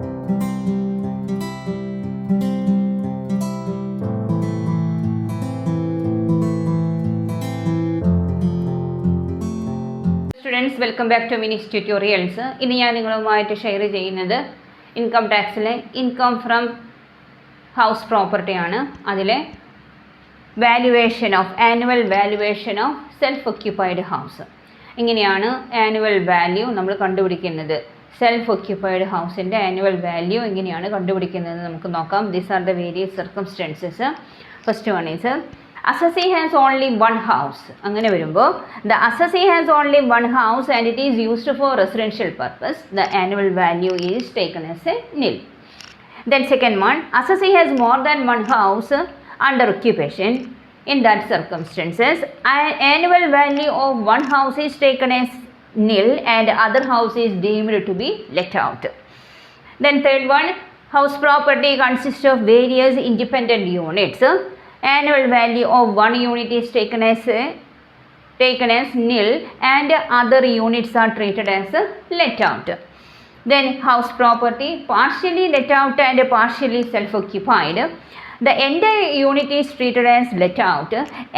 Students, welcome back to Mini's Tutorials. ഇന്ന് ഞാൻ നിങ്ങളുമായിട്ട് ഷെയർ ചെയ്യുന്നത് ഇൻകം ടാക്സിലെ ഇൻകം ഫ്രം ഹൗസ് പ്രോപ്പർട്ടി ആണ്. അതിലെ annual valuation of self occupied house. ഇങ്ങനെയാണ് ആനുവൽ വാല്യൂ നമ്മൾ കണ്ടുപിടിക്കുന്നത്. സെൽഫ് ഒക്യുപ്പൈഡ് ഹൗസിൻ്റെ ആനുവൽ വാല്യൂ എങ്ങനെയാണ് കണ്ടുപിടിക്കുന്നത് നമുക്ക് നോക്കാം. These are the various circumstances. First one is assessee has only one house. അങ്ങനെ വരുമ്പോൾ the assessee has only one house and it is used for residential purpose. The annual value is taken as a nil. Then second one, assessee has more than one house under occupation. In that circumstances, annual value of one house is taken as nil and other house is deemed to be let out. Then third one, house property consists of various independent units. Annual value of one unit is taken as nil and other units are treated as let out. Then house property partially let out and partially self-occupied. The entire unit is treated as let out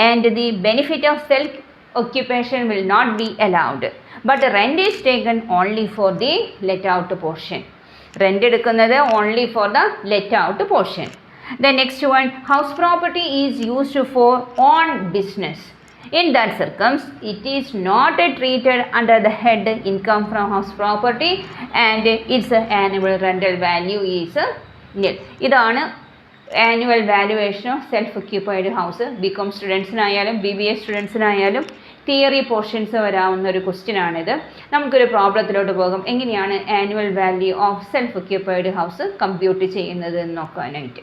and the benefit of self-occupation will not be allowed. But the rent is taken only for the let out portion. Rent എടുക്കുന്നത് only for the let out portion. The next one, house property is used for own business. In that circumstance, it is not treated under the head income from house property and its annual rental value is nil. ഇതാണ് annual valuation of self occupied house. BCom സ്റ്റുഡൻസിനായാലും BBA സ്റ്റുഡൻസിനായാലും theory portions വരാവുന്ന ഒരു question ആണിത്. നമുക്കൊരു പ്രോബ്ലത്തിലോട്ട് പോകും. എങ്ങനെയാണ് annual value of self occupied house compute ചെയ്യുന്നത് എന്ന് നോക്കാനായിട്ട്.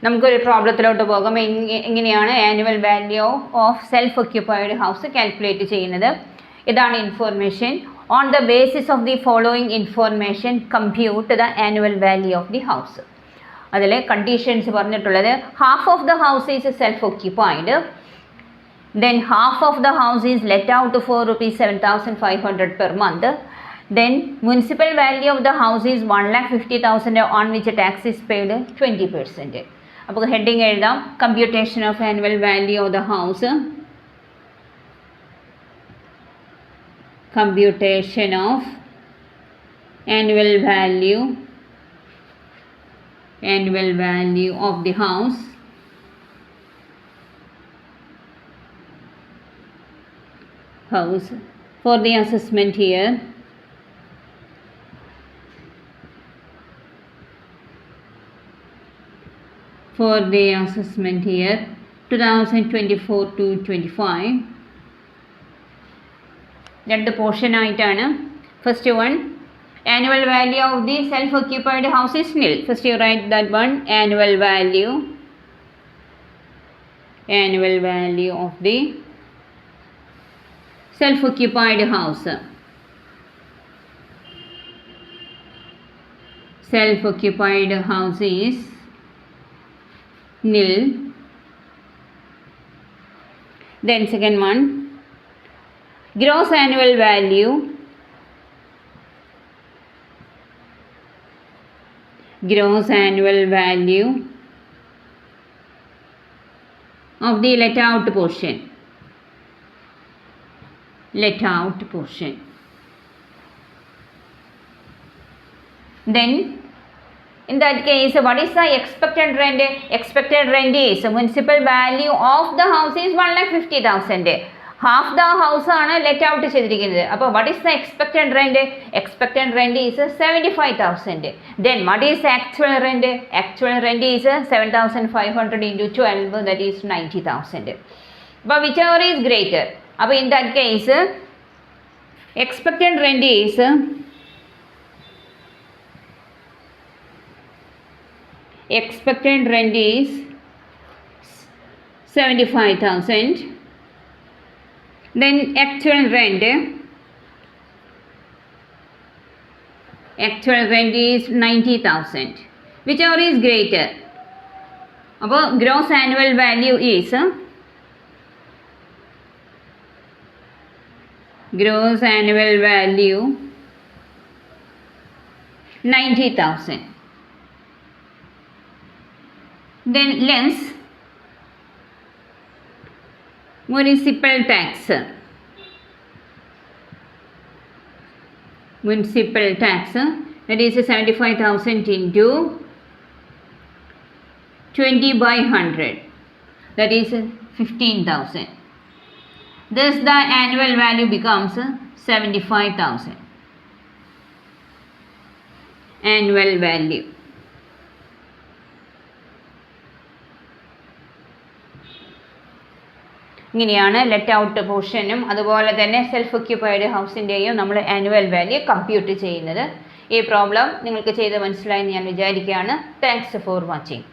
നമുക്കൊരു പ്രോബ്ലത്തിലോട്ട് പോകാം. എങ്ങനെയാണ് annual value of self occupied house calculate ചെയ്യുന്നത്. ഇതാണ് information. On the basis of the following information compute the annual value of the house. അതിൽ കണ്ടീഷൻസ് പറഞ്ഞിട്ടുള്ളത് half of the house is self occupied, then half of the house is let out for ₹7,500 per month. Then municipal value of the house is 1,50,000 on which tax is paid 20%. അപ്പോൾ heading എഴുതാം, computation of annual value of the house. Computation of annual value of the house. For the assessment here, for the assessment here 2024 to 25 രണ്ട് portion ആയിട്ടാണ്. First one, annual value of the self occupied house is nil. First you write that one, annual value of the self occupied house. Self occupied house is nil. Then second one, gross annual value of the let out portion. Then in that case, what is the expected rent? Expected rent is municipal value of the house is 1,50,000. Half the house ആണ് let out ചെയ്തിരിക്കുന്നത്. അപ്പോൾ what is the expected rent? Expected rent is 75,000. Then what is actual rent? Actual rent is 7,500 into 12, that is 90,000. അപ്പോൾ whichever is greater. അപ്പോൾ in that case, expected rent is 75,000. Then actual rent is 90,000. Whichever is greater. അപ്പോൾ gross annual value is Gross annual value 90,000. Then less municipal tax. Municipal tax, that is 75,000 into 20 by 100, that is 15,000. Thus the annual value becomes 75,000. Annual value. ഇങ്ങനെയാണ് let out പോർഷനും അതുപോലെ തന്നെ self occupied ഹൗസിൻ്റെയും നമ്മൾ annual value compute ചെയ്യുന്നത്. ഈ problem നിങ്ങൾക്ക് ചെയ്ത് മനസ്സിലായെന്ന് ഞാൻ വിചാരിക്കുകയാണ്. Thanks for watching.